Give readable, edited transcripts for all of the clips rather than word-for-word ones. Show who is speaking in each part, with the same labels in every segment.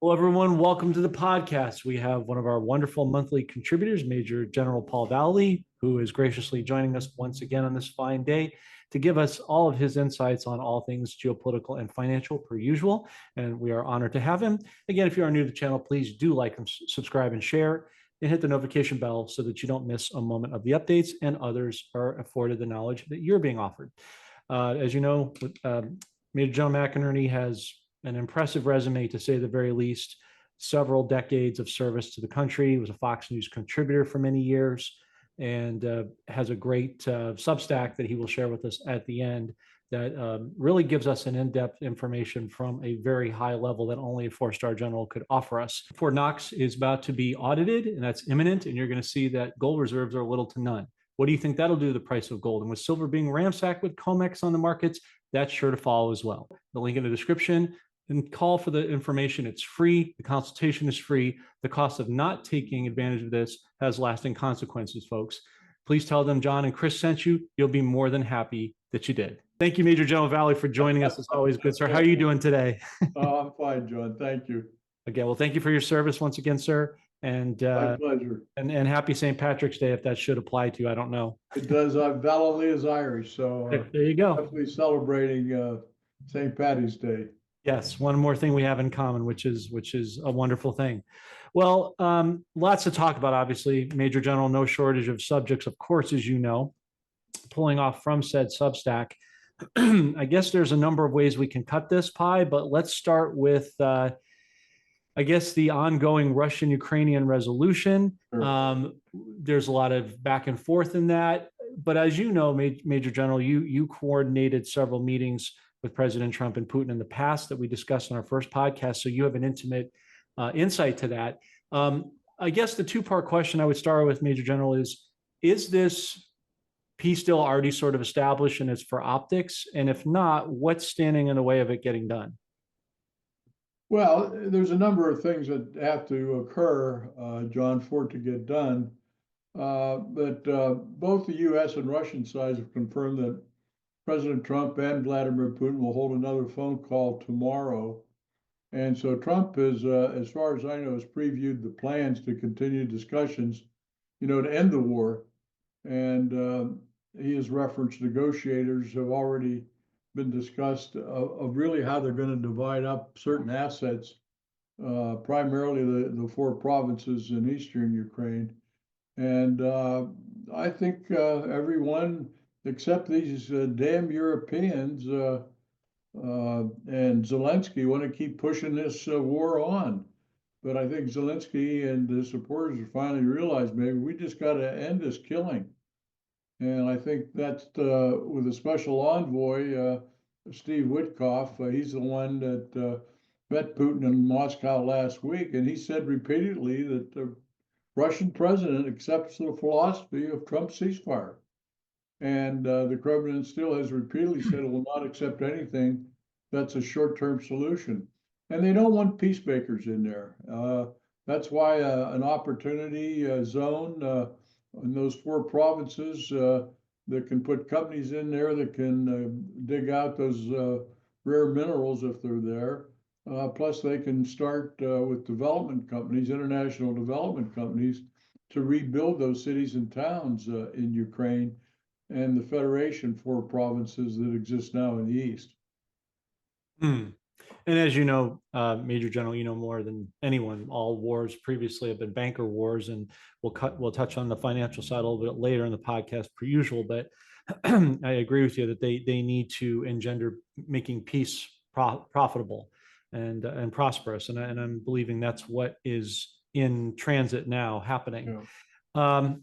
Speaker 1: Hello, everyone. Welcome to the podcast. We have one of our wonderful monthly contributors, Major General Paul Vallely, who is graciously joining us once again on this fine day to give us all of his insights on all things geopolitical and financial, per usual. And we are honored to have him. Again, if you are new to the channel, please do like and subscribe and share and hit the notification bell so that you don't miss a moment of the updates and others are afforded the knowledge that you're being offered. As you know, Major General McInerney has an impressive resume, to say the very least, several decades of service to the country. He was a Fox News contributor for many years and has a great Substack that he will share with us at the end that really gives us an in-depth information from a very high level that only a four-star general could offer us. Fort Knox is about to be audited, and that's imminent, and you're going to see that gold reserves are little to none. What do you think that'll do to the price of gold? And with silver being ransacked with COMEX on the markets, that's sure to follow as well. The link in the description, and call for the information. It's free. The consultation is free. The cost of not taking advantage of this has lasting consequences, folks. Please tell them John and Chris sent you. You'll be more than happy that you did. Thank you, Major General Valley, for joining us. It's always good, sir. How are you doing today?
Speaker 2: I'm fine, John. Thank you.
Speaker 1: Again, well, thank you for your service once again, sir. And
Speaker 2: my pleasure.
Speaker 1: And happy St. Patrick's Day, if that should apply to you. I don't know.
Speaker 2: It does. Vallely is Irish, so
Speaker 1: there you go.
Speaker 2: Definitely celebrating St. Patty's Day.
Speaker 1: Yes, one more thing we have in common, which is a wonderful thing. Well, lots to talk about, obviously. Major General, no shortage of subjects, of course, as you know. Pulling off from said Substack, I guess there's a number of ways we can cut this pie, but let's start with, I guess, the ongoing Russian-Ukrainian resolution. Sure. There's a lot of back and forth in that. But as you know, Major General, you coordinated several meetings with President Trump and Putin in the past that we discussed in our first podcast. So you have an intimate insight to that. I guess the two-part question I would start with, Major General, is this peace deal already sort of established and it's for optics? And if not, what's standing in the way of it getting done?
Speaker 2: Well, there's a number of things that have to occur, John, for it to get done. But both the U.S. and Russian sides have confirmed that President Trump and Vladimir Putin will hold another phone call tomorrow. And so Trump is, as far as I know, has previewed the plans to continue discussions, to end the war. And he has referenced negotiators have already been discussed of really how they're going to divide up certain assets, primarily the four provinces in eastern Ukraine. And I think everyone, except these damn Europeans and Zelensky, want to keep pushing this war on. But I think Zelensky and his supporters have finally realized maybe we just got to end this killing. And I think that's with a special envoy, Steve Witkoff. He's the one that met Putin in Moscow last week, and he said repeatedly that the Russian president accepts the philosophy of Trump's ceasefire. And the Kremlin still has repeatedly said it will not accept anything that's a short-term solution. And they don't want peacemakers in there. That's why an opportunity zone in those four provinces that can put companies in there that can dig out those rare minerals if they're there. Plus, they can start with development companies, international development companies, to rebuild those cities and towns in Ukraine and the Federation four provinces that exist now in the East.
Speaker 1: And as you know, Major General, you know more than anyone, all wars previously have been banker wars, and we'll touch on the financial side a little bit later in the podcast per usual, but I agree with you that they need to engender making peace profitable and prosperous. And I'm believing that's what is in transit now happening. Yeah.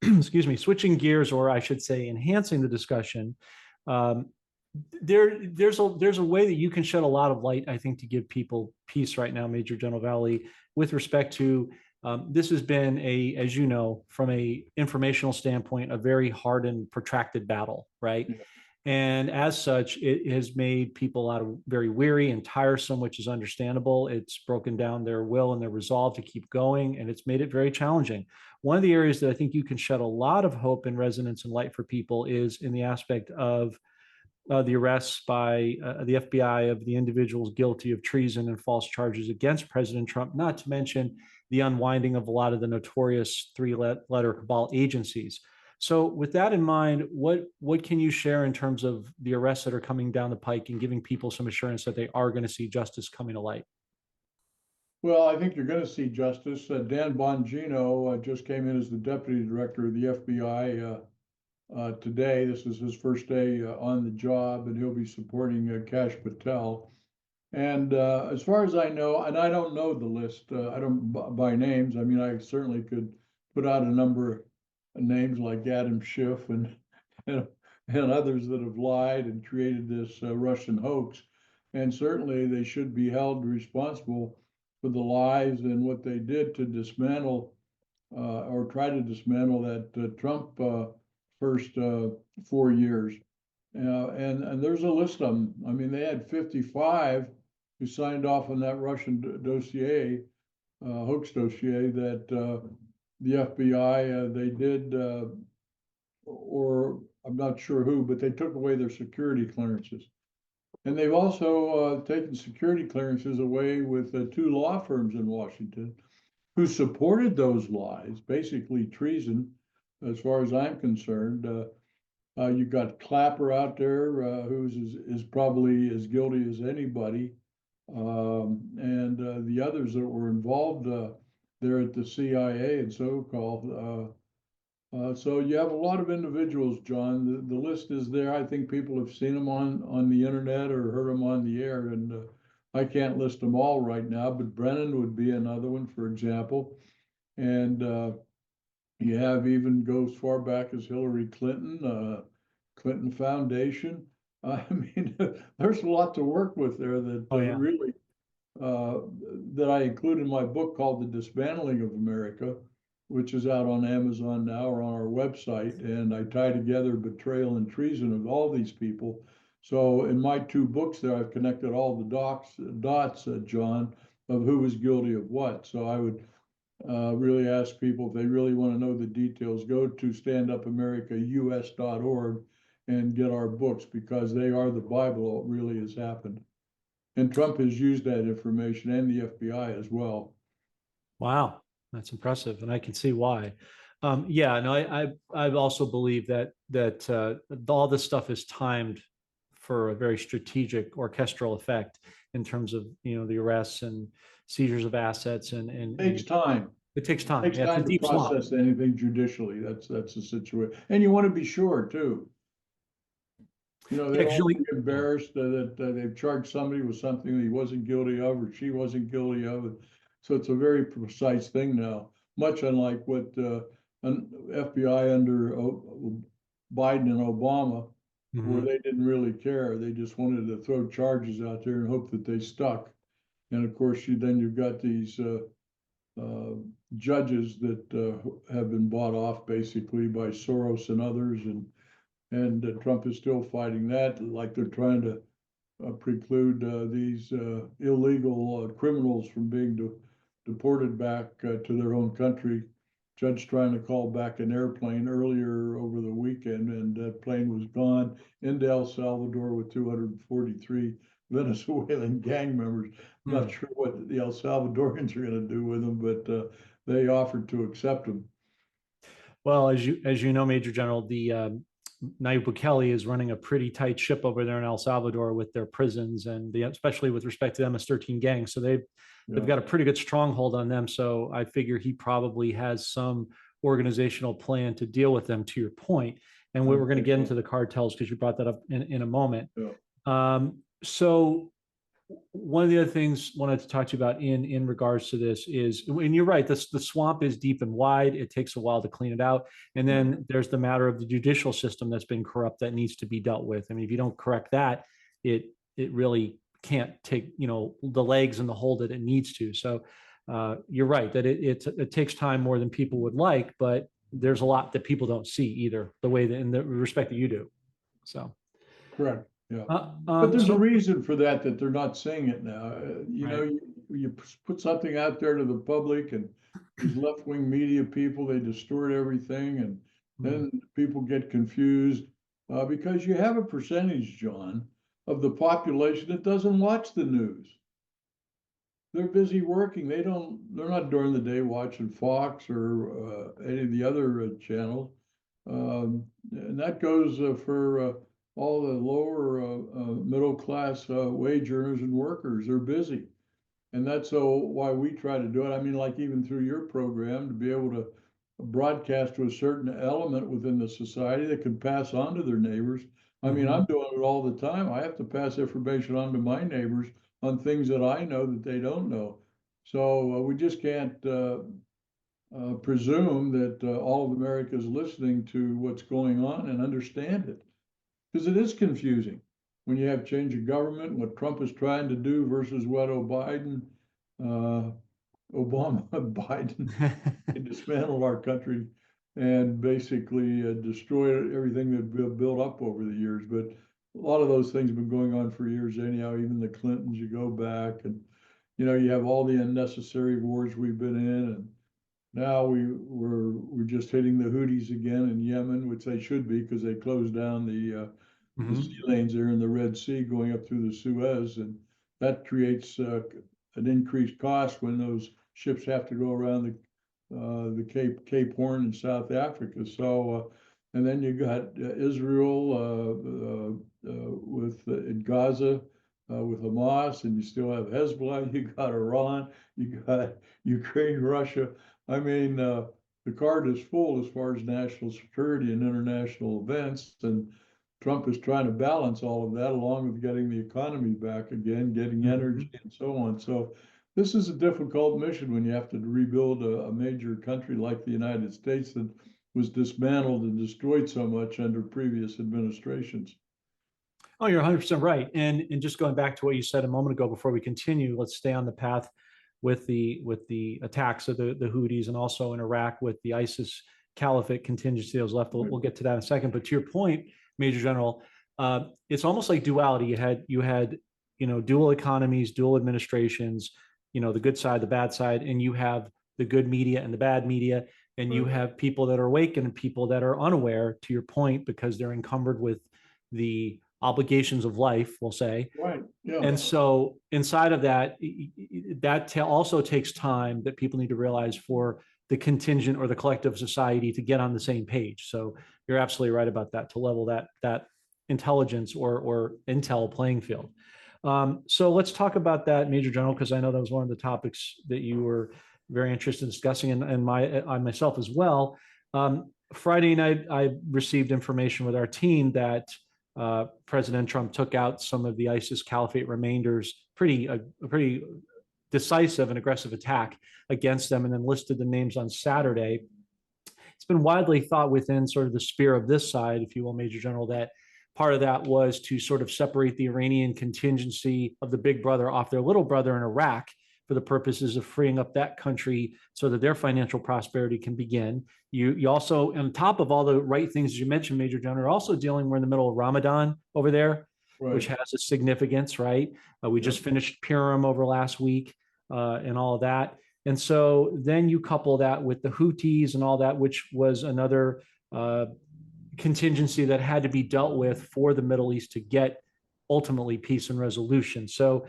Speaker 1: Excuse me, switching gears, or I should say enhancing the discussion. There's a way that you can shed a lot of light, I think, to give people peace right now, Major General Valley, with respect to this has been as you know, from a informational standpoint, a very hard and protracted battle, right? Yeah. And as such, it has made people very weary and tiresome, which is understandable. It's broken down their will and their resolve to keep going, and it's made it very challenging. One of the areas that I think you can shed a lot of hope and resonance and light for people is in the aspect of the arrests by the FBI of the individuals guilty of treason and false charges against President Trump, not to mention the unwinding of a lot of the notorious three-letter cabal agencies. So with that in mind, what can you share in terms of the arrests that are coming down the pike and giving people some assurance that they are going to see justice coming to light?
Speaker 2: Well, I think you're going to see justice. Dan Bongino just came in as the deputy director of the FBI today. This is his first day on the job, and he'll be supporting Kash Patel. And as far as I know, and I don't know the list, I don't by names. I mean, I certainly could put out a number of names like Adam Schiff and, and others that have lied and created this Russian hoax. And certainly they should be held responsible for the lies and what they did to dismantle or try to dismantle that Trump first 4 years. And there's a list of them. I mean, they had 55 who signed off on that Russian dossier, hoax dossier that the FBI, they did, or I'm not sure who, but they took away their security clearances. And they've also taken security clearances away with two law firms in Washington who supported those lies, basically treason, as far as I'm concerned. You've got Clapper out there, who's is probably as guilty as anybody, and the others that were involved there at the CIA and so-called. So you have a lot of individuals, John. The list is there. I think people have seen them on the internet or heard them on the air, and I can't list them all right now, but Brennan would be another one, for example. And you have even goes far back as Hillary Clinton, Clinton Foundation. I mean, there's a lot to work with there that really that I include in my book called The Dismantling of America, which is out on Amazon now or on our website. And I tie together betrayal and treason of all these people. So in my two books there, I've connected all the dots, John, of who was guilty of what. So I would really ask people if they really want to know the details, go to standupamericaus.org and get our books, because they are the Bible of what really has happened. And Trump has used that information, and the FBI as well.
Speaker 1: Wow, that's impressive, and I can see why. Yeah, no, I also believe that all this stuff is timed for a very strategic orchestral effect in terms of the arrests and seizures of assets and
Speaker 2: It takes time.
Speaker 1: It takes time.
Speaker 2: It takes time to process anything judicially. That's the situation, and you want to be sure too. They don't want to be embarrassed that they've charged somebody with something that he wasn't guilty of or she wasn't guilty of. So it's a very precise thing now, much unlike what FBI under Biden and Obama, where they didn't really care. They just wanted to throw charges out there and hope that they stuck. And of course, you've got these judges that have been bought off basically by Soros and others, and Trump is still fighting that, like they're trying to preclude these illegal criminals from being deported back to their own country. Judge trying to call back an airplane earlier over the weekend, and that plane was gone into El Salvador with 243 Venezuelan gang members. Not sure what the El Salvadorians are going to do with them, but they offered to accept them.
Speaker 1: Well, as you know, Major General, the Nayib Bukele is running a pretty tight ship over there in El Salvador with their prisons, and especially with respect to the MS-13 gang. So they've got a pretty good stronghold on them. So I figure he probably has some organizational plan to deal with them, to your point. And we're going to get into the cartels because you brought that up in a moment.
Speaker 2: Yeah.
Speaker 1: So one of the other things I wanted to talk to you about in regards to this is, and you're right, the swamp is deep and wide. It takes a while to clean it out. And then there's the matter of the judicial system that's been corrupt that needs to be dealt with. I mean, if you don't correct that, it really can't take, the legs and the hold that it needs to. So you're right that it takes time more than people would like, but there's a lot that people don't see either, the way that in the respect that you do. So.
Speaker 2: Correct. Yeah. But there's a reason for that they're not seeing it now. You put something out there to the public, and these left-wing media people, they distort everything, and then people get confused. because you have a percentage, John, of the population that doesn't watch the news. They're busy working. They're not during the day watching Fox or any of the other channels. And that goes for all the lower middle class wage earners and workers. They're busy. And that's why we try to do it. I mean, like even through your program, to be able to broadcast to a certain element within the society that can pass on to their neighbors. I mean, I'm doing it all the time. I have to pass information on to my neighbors on things that I know that they don't know. So we just can't presume that all of America is listening to what's going on and understand it, because it is confusing when you have change of government, what Trump is trying to do versus what uh, Obama, Biden dismantled our country and basically destroyed everything that we've built up over the years. But a lot of those things have been going on for years anyhow. Even the Clintons, you go back, and you have all the unnecessary wars we've been in, and now we're just hitting the Houthis again in Yemen, which they should be because they closed down the sea lanes there in the Red Sea going up through the Suez, and that creates an increased cost when those ships have to go around the Cape Horn in South Africa. So, and then you got Israel with in Gaza with Hamas, and you still have Hezbollah. You got Iran. You got Ukraine, Russia. I mean, the card is full as far as national security and international events, and Trump is trying to balance all of that along with getting the economy back again, getting energy and so on. So this is a difficult mission when you have to rebuild a major country like the United States that was dismantled and destroyed so much under previous administrations.
Speaker 1: Oh, you're 100% right. And just going back to what you said a moment ago before we continue, let's stay on the path with the attacks of the Houthis and also in Iraq with the ISIS caliphate contingency that was left. We'll get to that in a second. But to your point, Major General, it's almost like duality. You had dual economies, dual administrations, the good side, the bad side, and you have the good media and the bad media, and you have people that are awake and people that are unaware, to your point, because they're encumbered with the obligations of life, we'll say.
Speaker 2: Right. Yeah.
Speaker 1: And so inside of that, that also takes time that people need to realize for the contingent or the collective society to get on the same page. So you're absolutely right about that, to level that intelligence or intel playing field. So let's talk about that, Major General, because I know that was one of the topics that you were very interested in discussing, and I myself as well. Friday night, I received information with our team that President Trump took out some of the ISIS caliphate remainders, a pretty decisive and aggressive attack against them, and then listed the names on Saturday. It's been widely thought within sort of the sphere of this side, if you will, Major General, that part of that was to sort of separate the Iranian contingency of the big brother off their little brother in Iraq for the purposes of freeing up that country so that their financial prosperity can begin. You also, on top of all the right things you mentioned, Major General, are also dealing, we're in the middle of Ramadan over there, which has a significance, right? We just finished Purim over last week and all of that. And so then you couple that with the Houthis and all that, which was another contingency that had to be dealt with for the Middle East to get ultimately peace and resolution. So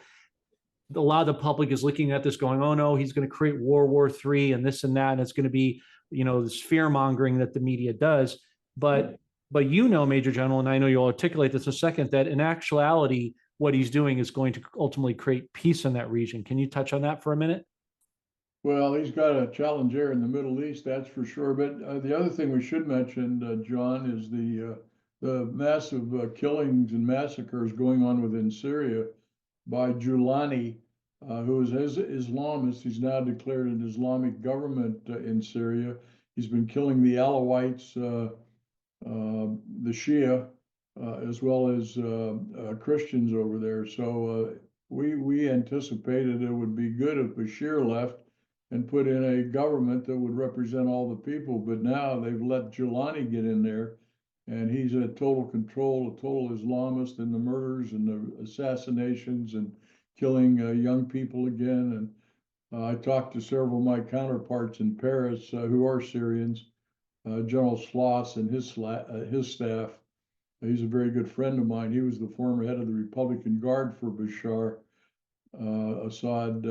Speaker 1: a lot of the public is looking at this going, oh no, he's going to create World War III and this and that, and it's going to be, this fear mongering that the media does. But Major General, and I know you'll articulate this in a second, that in actuality, what he's doing is going to ultimately create peace in that region. Can you touch on that for a minute?
Speaker 2: Well, he's got a challenge there in the Middle East, that's for sure. But the other thing we should mention, John, is the massive killings and massacres going on within Syria by Julani, who is Islamist. He's now declared an Islamic government in Syria. He's been killing the Alawites, the Shia, as well as Christians over there. So we anticipated it would be good if Bashir left and put in a government that would represent all the people. But now they've let Julani get in there, and he's a total control, a total Islamist in the murders and the assassinations and killing young people again. And I talked to several of my counterparts in Paris who are Syrians, General Schloss and his staff. He's a very good friend of mine. He was the former head of the Republican Guard for Bashar Assad,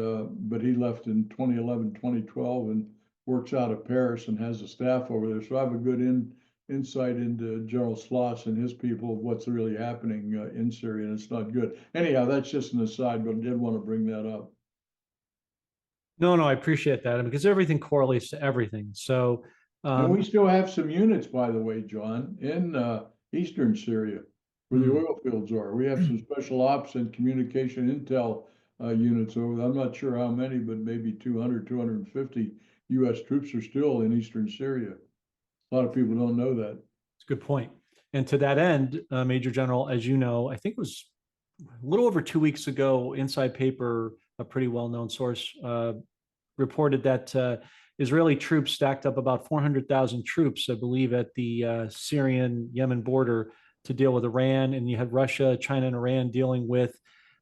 Speaker 2: but he left in 2011, 2012, and works out of Paris and has a staff over there. So I have a good insight into General Sloss and his people of what's really happening in Syria, and it's not good. Anyhow, that's just an aside, but I did want to bring that up.
Speaker 1: No, no, I appreciate that because everything correlates to everything. So,
Speaker 2: And we
Speaker 1: um,
Speaker 2: still have some units, by the way, John, in eastern Syria, where the
Speaker 1: mm,
Speaker 2: oil fields are. We have some special ops and communication intel units over there. I'm not sure how many, but maybe 200, 250 U.S. troops are still in eastern Syria. A lot of people don't know that.
Speaker 1: it's a good point. And to that end, Major General, as you know, I think it was a little over 2 weeks ago, Inside Paper, a pretty well-known source, reported that Israeli troops stacked up about 400,000 troops, I believe, at the Syrian-Yemen border to deal with Iran. And you had Russia, China, and Iran dealing with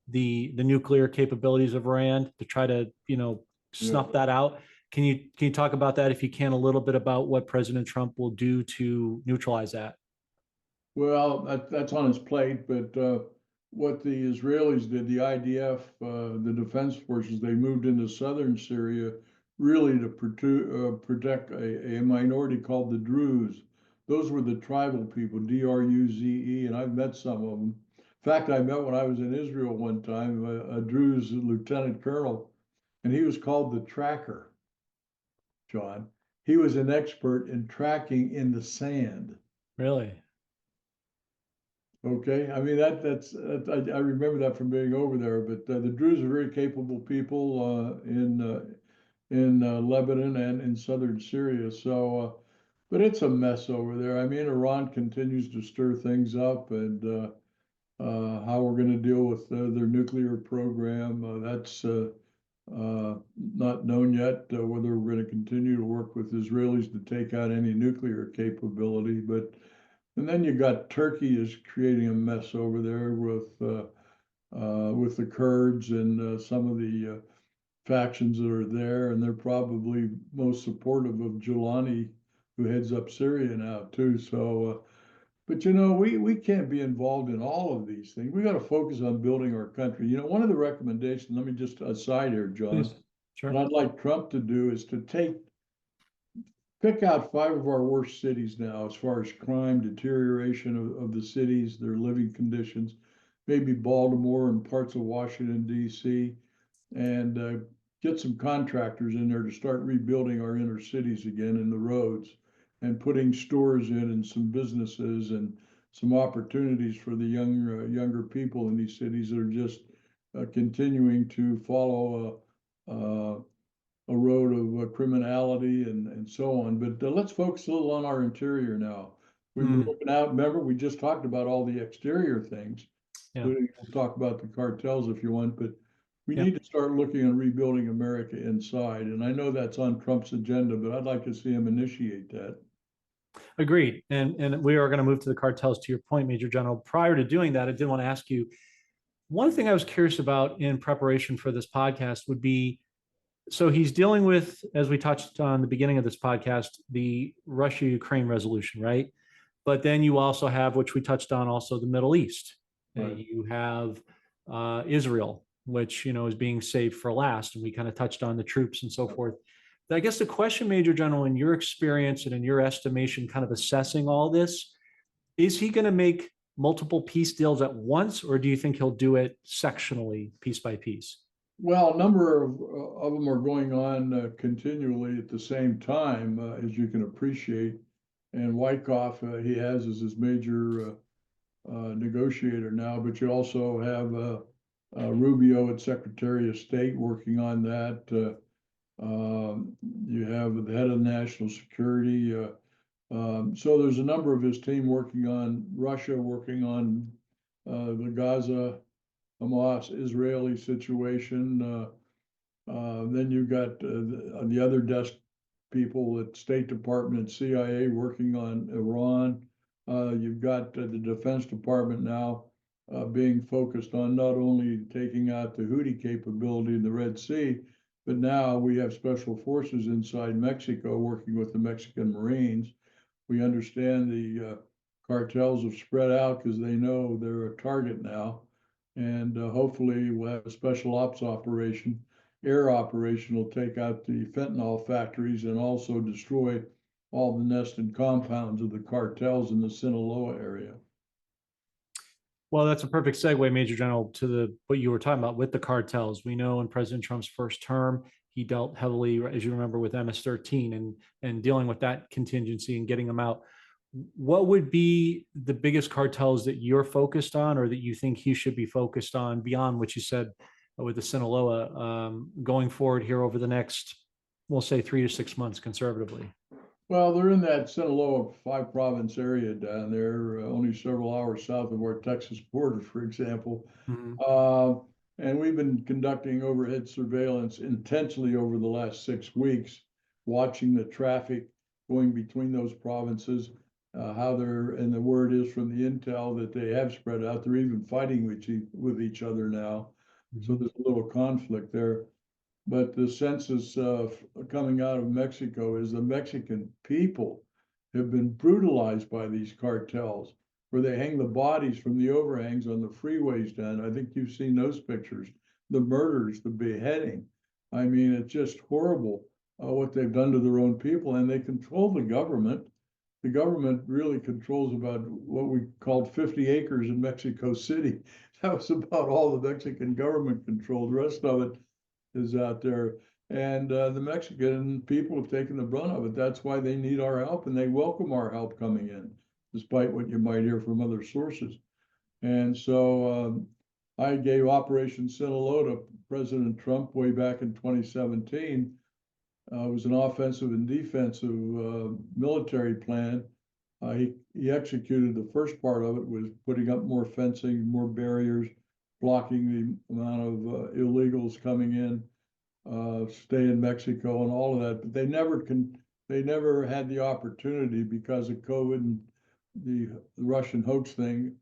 Speaker 1: the nuclear capabilities of Iran to try to,
Speaker 2: Yeah.
Speaker 1: snuff that out. Can you talk about that, if you can, a little bit about what President Trump will do to neutralize that?
Speaker 2: Well, that's on his plate, but what the Israelis did, the IDF, the defense forces, they moved into southern Syria really to protect a minority called the Druze. Those were the tribal people, Druze, and I've met some of them. In fact, I met when I was in Israel one time a Druze lieutenant colonel, and he was called the Tracker, John. He was an expert in tracking in the sand.
Speaker 1: Really?
Speaker 2: Okay, I mean I remember that from being over there. But the Druze are very capable people in Lebanon and in southern Syria. So, but it's a mess over there. I mean, Iran continues to stir things up, and how we're going to deal with their nuclear program, that's not known yet. Whether we're going to continue to work with Israelis to take out any nuclear capability, but. And then you got Turkey is creating a mess over there with the Kurds and some of the factions that are there, and they're probably most supportive of Giuliani, who heads up Syria now too. So, but we can't be involved in all of these things. We got to focus on building our country. One of the recommendations. Let me just aside here, John.
Speaker 1: Please.
Speaker 2: What
Speaker 1: Sure.
Speaker 2: I'd like Trump to do is to pick out 5 of our worst cities now as far as crime, deterioration of the cities, their living conditions, maybe Baltimore and parts of Washington, D.C., and get some contractors in there to start rebuilding our inner cities again and the roads and putting stores in and some businesses and some opportunities for the younger people in these cities that are just continuing to follow a road of criminality and so on. But let's focus a little on our interior now. We've been
Speaker 1: Mm,
Speaker 2: looking out. Remember, we just talked about all the exterior things,
Speaker 1: yeah.
Speaker 2: including we'll talk about the cartels if you want, but we
Speaker 1: Yeah.
Speaker 2: need to start looking at rebuilding America inside. And I know that's on Trump's agenda, but I'd like to see him initiate that.
Speaker 1: Agreed. And we are going to move to the cartels, to your point, Major General. Prior to doing that, I did want to ask you one thing I was curious about in preparation for this podcast would be, so he's dealing with, as we touched on the beginning of this podcast, the Russia-Ukraine resolution, right? But then you also have, which we touched on, also the Middle East.
Speaker 2: Right.
Speaker 1: You have Israel, which is being saved for last, and we kind of touched on the troops and so forth. I guess the question, Major General, in your experience and in your estimation, kind of assessing all this, is he going to make multiple peace deals at once, or do you think he'll do it sectionally, piece by piece?
Speaker 2: Well, a number of them are going on continually at the same time, as you can appreciate. And Wyckoff, he has as his major negotiator now, but you also have Rubio at Secretary of State working on that. You have the head of national security. So there's a number of his team working on Russia, working on the Gaza, Hamas, Israeli situation. Then you've got the other desk people at State Department and CIA working on Iran. You've got the Defense Department now being focused on not only taking out the Houthi capability in the Red Sea, but now we have special forces inside Mexico working with the Mexican Marines. We understand the cartels have spread out because they know they're a target now. And hopefully we'll have a special ops operation, air operation will take out the fentanyl factories and also destroy all the nested compounds of the cartels in the Sinaloa area.
Speaker 1: Well, that's a perfect segue, Major General, to what you were talking about with the cartels. We know in President Trump's first term, he dealt heavily, as you remember, with MS-13 and dealing with that contingency and getting them out. What would be the biggest cartels that you're focused on, or that you think he should be focused on beyond what you said with the Sinaloa, going forward here over the next, we'll say 3 to 6 months, conservatively?
Speaker 2: Well, they're in that Sinaloa 5 province area down there, only several hours south of our Texas border, for example.
Speaker 1: Mhm.
Speaker 2: And we've been conducting overhead surveillance intensely over the last 6 weeks, watching the traffic going between those provinces, how they're, and the word is from the intel that they have spread out. They're even fighting with each other now. So
Speaker 1: Mhm.
Speaker 2: there's a little conflict there. But the census coming out of Mexico is the Mexican people have been brutalized by these cartels, where they hang the bodies from the overhangs on the freeways down. I think you've seen those pictures, the murders, the beheading. I mean, it's just horrible what they've done to their own people, and they control the government. The government really controls about what we called 50 acres in Mexico City. That was about all the Mexican government controlled. The rest of it is out there. And the Mexican people have taken the brunt of it. That's why they need our help, and they welcome our help coming in, despite what you might hear from other sources. And so I gave Operation Sinaloa to President Trump way back in 2017. It was an offensive and defensive military plan. He executed the first part of it, was putting up more fencing, more barriers, blocking the amount of illegals coming in, stay in Mexico and all of that. But they never had the opportunity because of COVID and the Russian hoax thing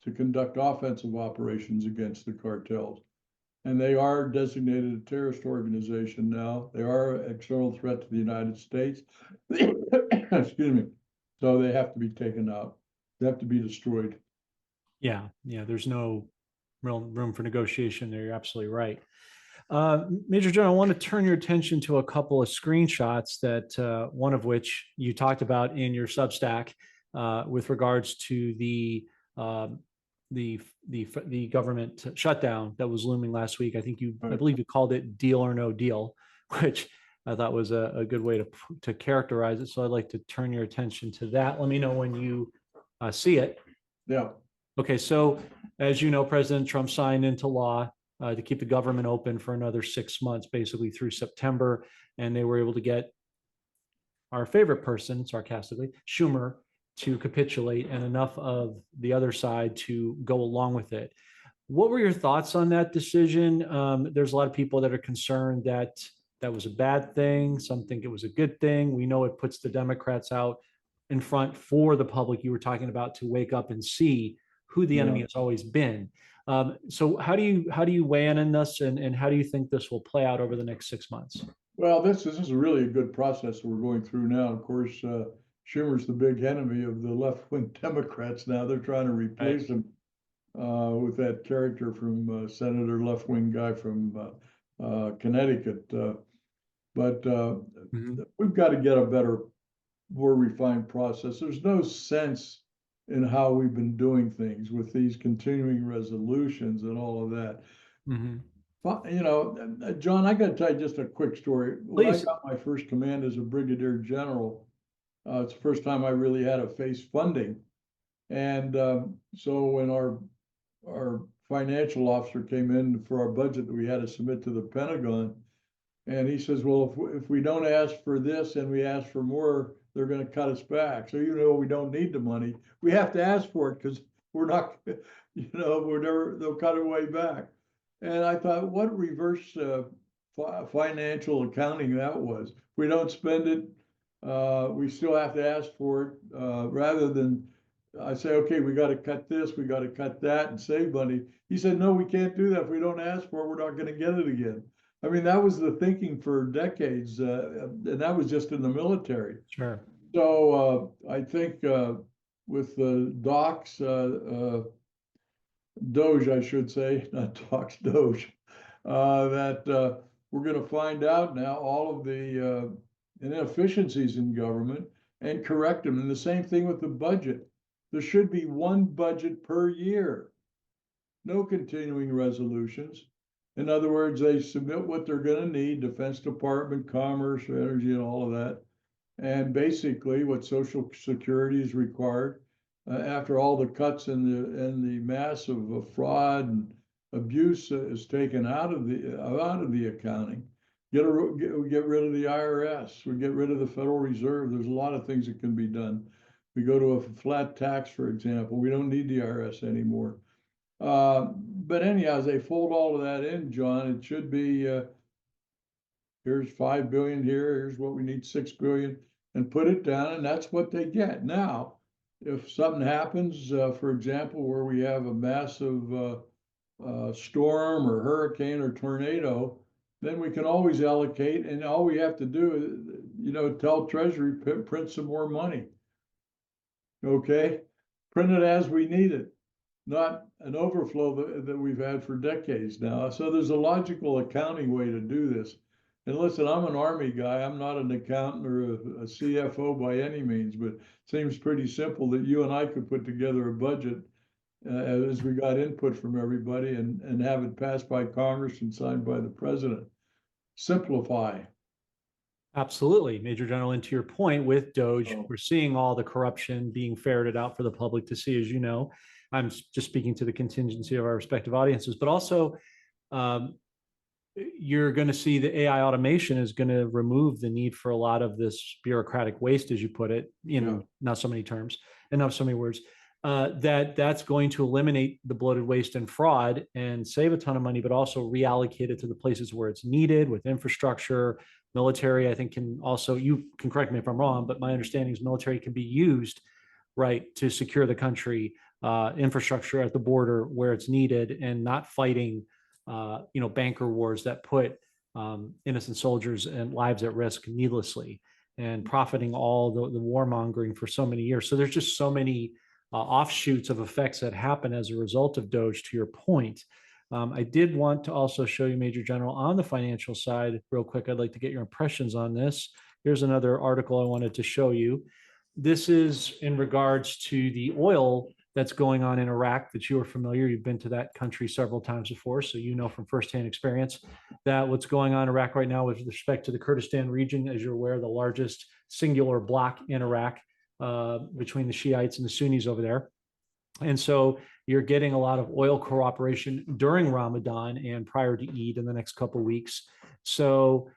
Speaker 2: to conduct offensive operations against the cartels. And they are designated a terrorist organization now. They are an external threat to the United States. Excuse me. So they have to be taken out. They have to be destroyed.
Speaker 1: Yeah, yeah. There's no real room for negotiation there. You're absolutely right. Major General, I want to turn your attention to a couple of screenshots that one of which you talked about in your Substack with regards to um, the government shutdown that was looming last week. I believe you called it "deal or no deal," which I thought was a good way to characterize it. So I'd like to turn your attention to that. Let me know when you see it.
Speaker 2: Yeah.
Speaker 1: Okay, so as you know, President Trump signed into law to keep the government open for another 6 months, basically through September. And they were able to get our favorite person, sarcastically, Schumer, to capitulate and enough of the other side to go along with it. What were your thoughts on that decision? There's a lot of people that are concerned that that was a bad thing. Some think it was a good thing. We know it puts the Democrats out in front for the public. You were talking about to wake up and see who the enemy
Speaker 2: Yeah.
Speaker 1: has always been. So how do you weigh in on this, and how do you think this will play out over the next 6 months?
Speaker 2: Well, this is really a good process we're going through now. Of course, Schumer's the big enemy of the left-wing Democrats now. They're trying to
Speaker 1: Right.
Speaker 2: replace him with that character from Senator left-wing guy from Connecticut. But
Speaker 1: Mhm.
Speaker 2: we've got to get a better, more refined process. There's no sense in how we've been doing things with these continuing resolutions and all of that.
Speaker 1: Mhm.
Speaker 2: You know, John, I got to tell you just a quick story. When I
Speaker 1: Please.
Speaker 2: got my first command as a brigadier general, it's the first time I really had to face funding. And so when our financial officer came in for our budget that we had to submit to the Pentagon, and he says, well, if we don't ask for this and we ask for more, they're going to cut us back. So even though we don't need the money, we have to ask for it because we're not, they'll cut it way back. And I thought, what reverse financial accounting that was. If we don't spend it, we still have to ask for it, rather than I say, okay, we got to cut this, we got to cut that and save money. He said, no, we can't do that. If we don't ask for it, we're not going to get it again. I mean, that was the thinking for decades, and that was just in the military.
Speaker 1: Sure.
Speaker 2: So I think with the docs, Doge, I should say, not docs, Doge, that we're going to find out now all of the inefficiencies in government and correct them. And the same thing with the budget. There should be one budget per year, no continuing resolutions. In other words, they submit what they're going to need, Defense Department, Commerce, Energy, and all of that. And basically what Social Security is required after all the cuts and the massive fraud and abuse is taken out of the accounting. Get rid of the IRS. We get rid of the Federal Reserve. There's a lot of things that can be done. We go to a flat tax, for example. We don't need the IRS anymore. But anyhow, as they fold all of that in, John, it should be here's 5 billion here, here's what we need, 6 billion, and put it down, and that's what they get. Now, if something happens, for example, where we have a massive storm or hurricane or tornado, then we can always allocate, and all we have to do is, tell Treasury, print some more money. Okay? Print it as we need it, not an overflow that we've had for decades now. So there's a logical accounting way to do this. And listen, I'm an Army guy. I'm not an accountant or a CFO by any means, but it seems pretty simple that you and I could put together a budget as we got input from everybody and have it passed by Congress and signed by the president. Simplify.
Speaker 1: Absolutely, Major General. And to your point with Doge,
Speaker 2: Oh.
Speaker 1: we're seeing all the corruption being ferreted out for the public to see, as you know. I'm just speaking to the contingency of our respective audiences, but also um, you're going to see the AI automation is going to remove the need for a lot of this bureaucratic waste, as you put it, not so many terms and not so many words, that's going to eliminate the bloated waste and fraud and save a ton of money, but also reallocate it to the places where it's needed with infrastructure. Military, I think, can also, you can correct me if I'm wrong, but my understanding is military can be used, right, to secure the country, infrastructure at the border where it's needed, and not fighting banker wars that put innocent soldiers and lives at risk needlessly, and profiting all the warmongering for so many years. So there's just so many offshoots of effects that happen as a result of Doge, to your point. I did want to also show you, Major General, on the financial side, real quick. I'd like to get your impressions on this. Here's another article I wanted to show you. This is in regards to the oil that's going on in Iraq that you are familiar. You've been to that country several times before, so you know from firsthand experience that what's going on in Iraq right now with respect to the Kurdistan region, as you're aware, the largest singular block in Iraq between the Shiites and the Sunnis over there. And so you're getting a lot of oil cooperation during Ramadan and prior to Eid in the next couple of weeks. So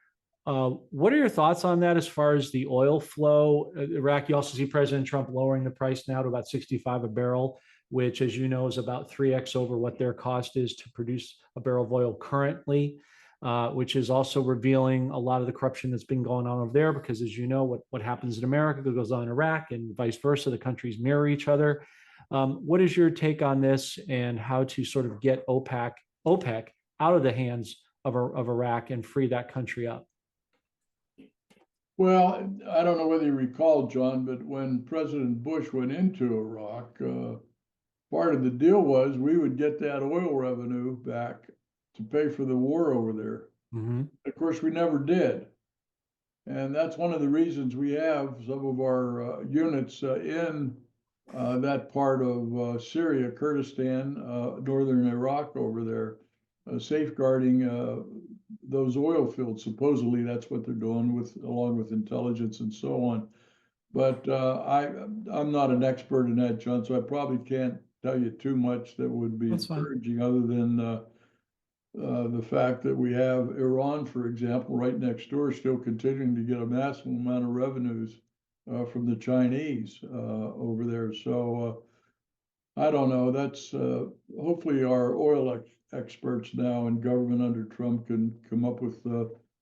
Speaker 1: what are your thoughts on that as far as the oil flow? Iraq, you also see President Trump lowering the price now to about 65 a barrel, which, as you know, is about 3x over what their cost is to produce a barrel of oil currently, which is also revealing a lot of the corruption that's been going on over there, because, as you know, what happens in America goes on in Iraq and vice versa. The countries mirror each other. What is your take on this, and how to sort of get OPEC out of the hands of Iraq and free that country up?
Speaker 2: Well, I don't know whether you recall, John, but when President Bush went into Iraq, part of the deal was we would get that oil revenue back to pay for the war over there.
Speaker 1: Mm-hmm.
Speaker 2: Of course, we never did. And that's one of the reasons we have some of our units in that part of Syria, Kurdistan, northern Iraq over there, safeguarding those oil fields. Supposedly that's what they're doing along with intelligence and so on. But I'm not an expert in that, John, so I probably can't tell you too much that would be encouraging, other than the fact that we have Iran, for example, right next door, still continuing to get a massive amount of revenues from the Chinese over there. So I don't know. That's hopefully our oil experts now in government under Trump can come up with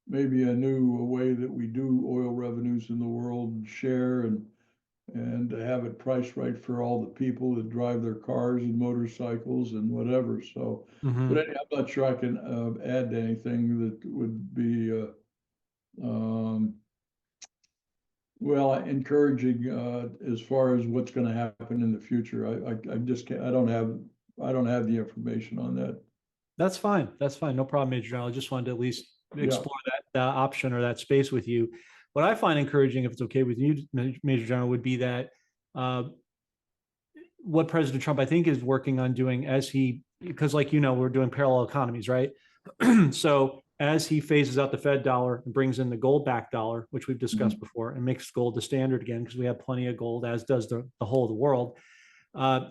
Speaker 2: maybe a new way that we do oil revenues in the world and share and have it priced right for all the people that drive their cars and motorcycles and whatever. So, but anyway, I'm not sure I can add anything that would be, Well, encouraging, as far as what's gonna happen in the future. I just can't, I don't have the information on that.
Speaker 1: That's fine. That's fine. No problem, Major General. I just wanted to at least
Speaker 2: Yeah,
Speaker 1: explore that option or that space with you. What I find encouraging, if it's okay with you, Major General, would be that uh, what President Trump, I think, is working on doing as he, because like, we're doing parallel economies, right? So as he phases out the Fed dollar and brings in the gold backed dollar, which we've discussed before, and makes gold the standard again, because we have plenty of gold, as does the whole of the world, uh,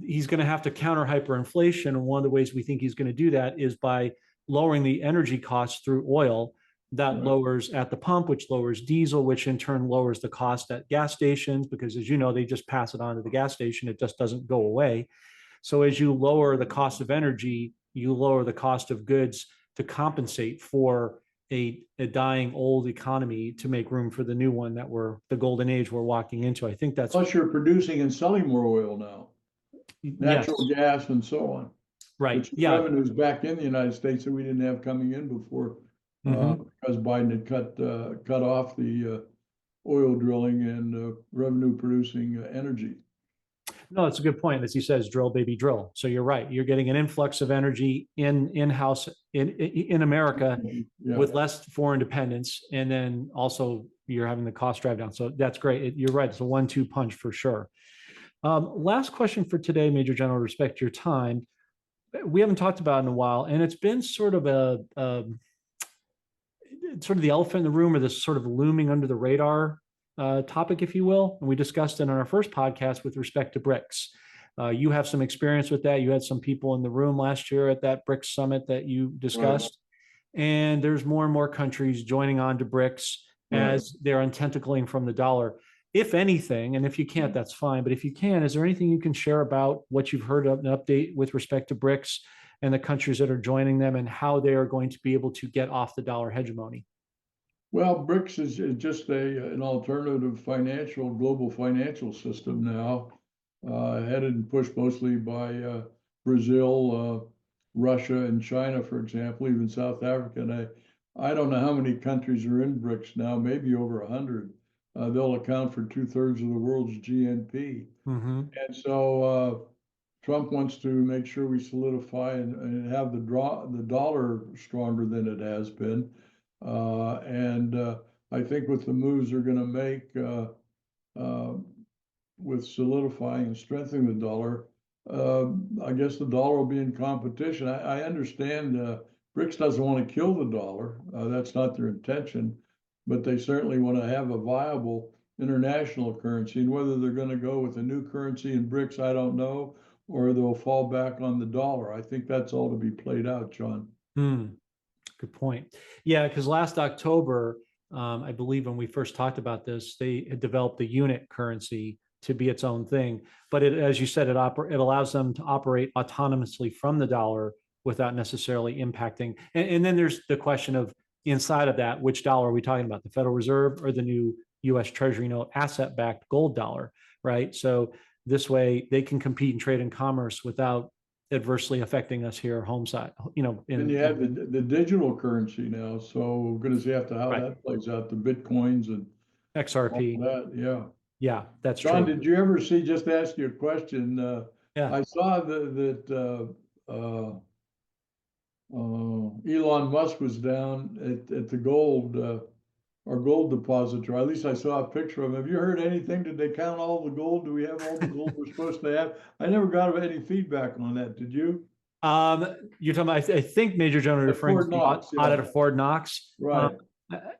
Speaker 1: he's going to have to counter hyperinflation. And one of the ways we think he's going to do that is by lowering the energy costs through oil. That
Speaker 2: right.
Speaker 1: lowers at the pump, which lowers diesel, which in turn lowers the cost at gas stations, because as you know, they just pass it on to the gas station. It just doesn't go away. So as you lower the cost of energy, you lower the cost of goods to compensate for a dying old economy to make room for the new one that the golden age we're walking into. I think that's,
Speaker 2: Plus, you're producing and selling more oil now,
Speaker 1: yes,
Speaker 2: natural gas and so on,
Speaker 1: right.
Speaker 2: which is
Speaker 1: Yeah.
Speaker 2: revenues back in the United States that we didn't have coming in before,
Speaker 1: Mhm.
Speaker 2: because Biden had cut off the oil drilling and revenue producing energy.
Speaker 1: No, it's a good point. As he says, drill, baby, drill. So you're right. You're getting an influx of energy in-house in America
Speaker 2: Yeah.
Speaker 1: with less foreign dependence. And then also you're having the cost drive down. So that's great. You're right. It's a 1-2 punch for sure. Last question for today, Major General, respect your time. We haven't talked about it in a while, and it's been sort of sort of the elephant in the room, or this sort of looming under the radar topic, if you will. And we discussed it on our first podcast with respect to BRICS. You have some experience with that. You had some people in the room last year at that BRICS summit that you discussed. Right. And there's more and more countries joining on to BRICS as they're untentacling from the dollar. If anything, and if you can't, that's fine. But if you can, is there anything you can share about what you've heard of an update with respect to BRICS and the countries that are joining them and how they are going to be able to get off the dollar hegemony?
Speaker 2: Well, BRICS is just an alternative global financial system now, headed and pushed mostly by Brazil, Russia, and China, for example, even South Africa. And I don't know how many countries are in BRICS now, maybe over 100. They'll account for 2/3 of the world's GNP.
Speaker 1: Mm-hmm.
Speaker 2: And so Trump wants to make sure we solidify and have the dollar stronger than it has been. And I think with the moves they're going to make uh, with solidifying and strengthening the dollar, I guess the dollar will be in competition. I understand BRICS doesn't want to kill the dollar. That's not their intention, but they certainly want to have a viable international currency. And whether they're going to go with a new currency in BRICS, I don't know, or they'll fall back on the dollar. I think that's all to be played out, John.
Speaker 1: Good point. Yeah, because last October, I believe when we first talked about this, they had developed the unit currency to be its own thing. But as you said, it allows them to operate autonomously from the dollar without necessarily impacting. And then there's the question of inside of that, which dollar are we talking about? The Federal Reserve or the new U.S. Treasury note asset-backed gold dollar, right? So this way they can compete and trade in commerce without adversely affecting us here home side,
Speaker 2: And you have the digital currency now, so we're going to see how
Speaker 1: right.
Speaker 2: that plays out, the Bitcoins and all
Speaker 1: XRP.
Speaker 2: that. Yeah.
Speaker 1: Yeah, that's
Speaker 2: John,
Speaker 1: true.
Speaker 2: did you ever see, just to ask you a question,
Speaker 1: Yeah.
Speaker 2: I saw that Elon Musk was down at the gold, our gold depository. At least I saw a picture of him. Have you heard anything? Did they count all the gold? Do we have all the gold we're supposed to have? I never got any feedback on that. Did you?
Speaker 1: You're talking about, I think Major General referring to
Speaker 2: Fort
Speaker 1: the
Speaker 2: Knox,
Speaker 1: audit
Speaker 2: yeah.
Speaker 1: of Fort Knox.
Speaker 2: Right.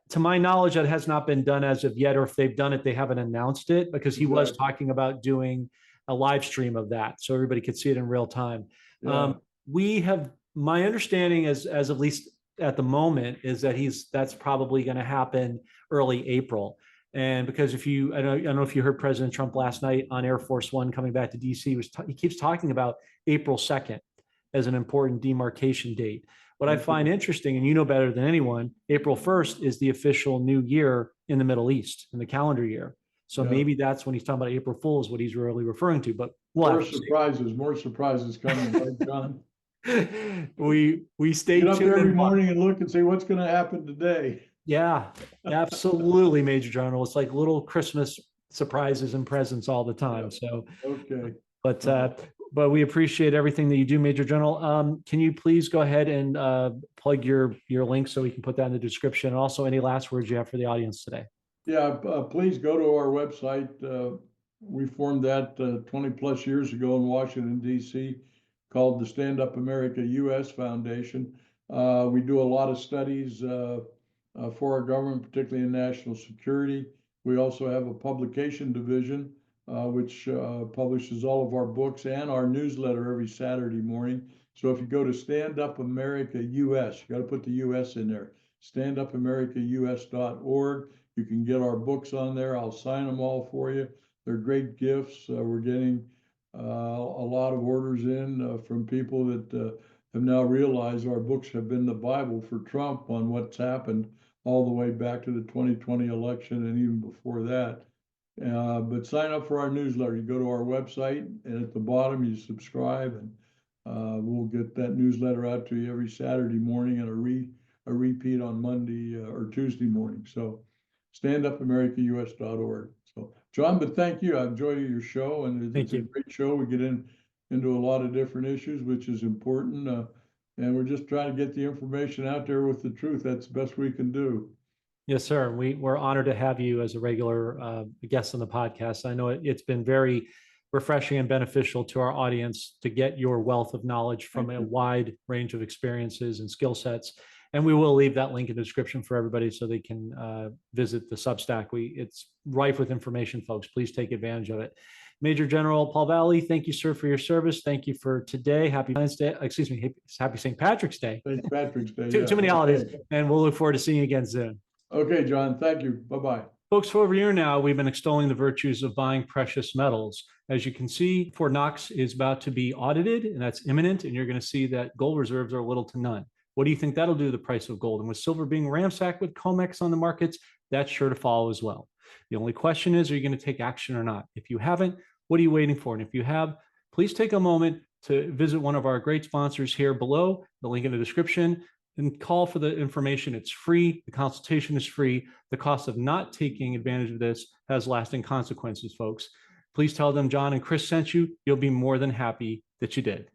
Speaker 1: To my knowledge, that has not been done as of yet, or if they've done it, they haven't announced it, because he was talking about doing a live stream of that so everybody could see it in real time.
Speaker 2: Yeah.
Speaker 1: We have, my understanding as of least at the moment, is that that's probably going to happen early April. And because I don't know if you heard President Trump last night on Air Force One coming back to DC, he keeps talking about April 2nd as an important demarcation date. What I find interesting, and you know better than anyone, April 1st is the official new year in the Middle East, in the calendar year. So maybe that's when he's talking about April Fool is what he's really referring to. But
Speaker 2: more surprises coming, right, John?
Speaker 1: we stay
Speaker 2: tuned. Get up every
Speaker 1: and
Speaker 2: morning and look and say what's going to happen today.
Speaker 1: Yeah, absolutely, Major General. It's like little Christmas surprises and presents all the time.
Speaker 2: Yeah.
Speaker 1: So,
Speaker 2: Okay.
Speaker 1: but we appreciate everything that you do, Major General. Can you please go ahead and plug your link so we can put that in the description? And also, any last words you have for the audience today?
Speaker 2: Yeah, please go to our website. We formed that 20 plus years ago in Washington, D.C., called the Stand Up America U.S. Foundation. We do a lot of studies for our government, particularly in national security. We also have a publication division, which publishes all of our books and our newsletter every Saturday morning. So if you go to Stand Up America US, you got to put the US in there, standupamericaus.org. You can get our books on there. I'll sign them all for you. They're great gifts. We're getting a lot of orders in from people that have now realized our books have been the Bible for Trump on what's happened all the way back to the 2020 election and even before that. But sign up for our newsletter. You go to our website, and at the bottom you subscribe, and we'll get that newsletter out to you every Saturday morning and a repeat on Monday or Tuesday morning. So standupamericaus.org. So John, but thank you. I enjoy your show, and it's a great show. We get into a lot of different issues, which is important. And we're just trying to get the information out there with the truth. That's the best we can do.
Speaker 1: Yes, sir. We're honored to have you as a regular guest on the podcast. I know it's been very refreshing and beneficial to our audience to get your wealth of knowledge from a wide range of experiences and skill sets. And we will leave that link in the description for everybody so they can visit the Substack. It's rife with information, folks. Please take advantage of it. Major General Paul Vallely, thank you, sir, for your service. Thank you for today. Happy Valentine's Day. Excuse me. Happy St. Patrick's Day.
Speaker 2: St. Patrick's Day.
Speaker 1: Too many holidays. And we'll look forward to seeing you again soon.
Speaker 2: Okay, John. Thank you. Bye-bye.
Speaker 1: Folks, for over a year now, we've been extolling the virtues of buying precious metals. As you can see, Fort Knox is about to be audited, and that's imminent, and you're going to see that gold reserves are little to none. What do you think that'll do to the price of gold? And with silver being ransacked with COMEX on the markets, that's sure to follow as well. The only question is, are you going to take action or not? If you haven't, what are you waiting for? And if you have, please take a moment to visit one of our great sponsors here below, the link in the description, and call for the information. It's free. The consultation is free. The cost of not taking advantage of this has lasting consequences, folks. Please tell them John and Chris sent you. You'll be more than happy that you did.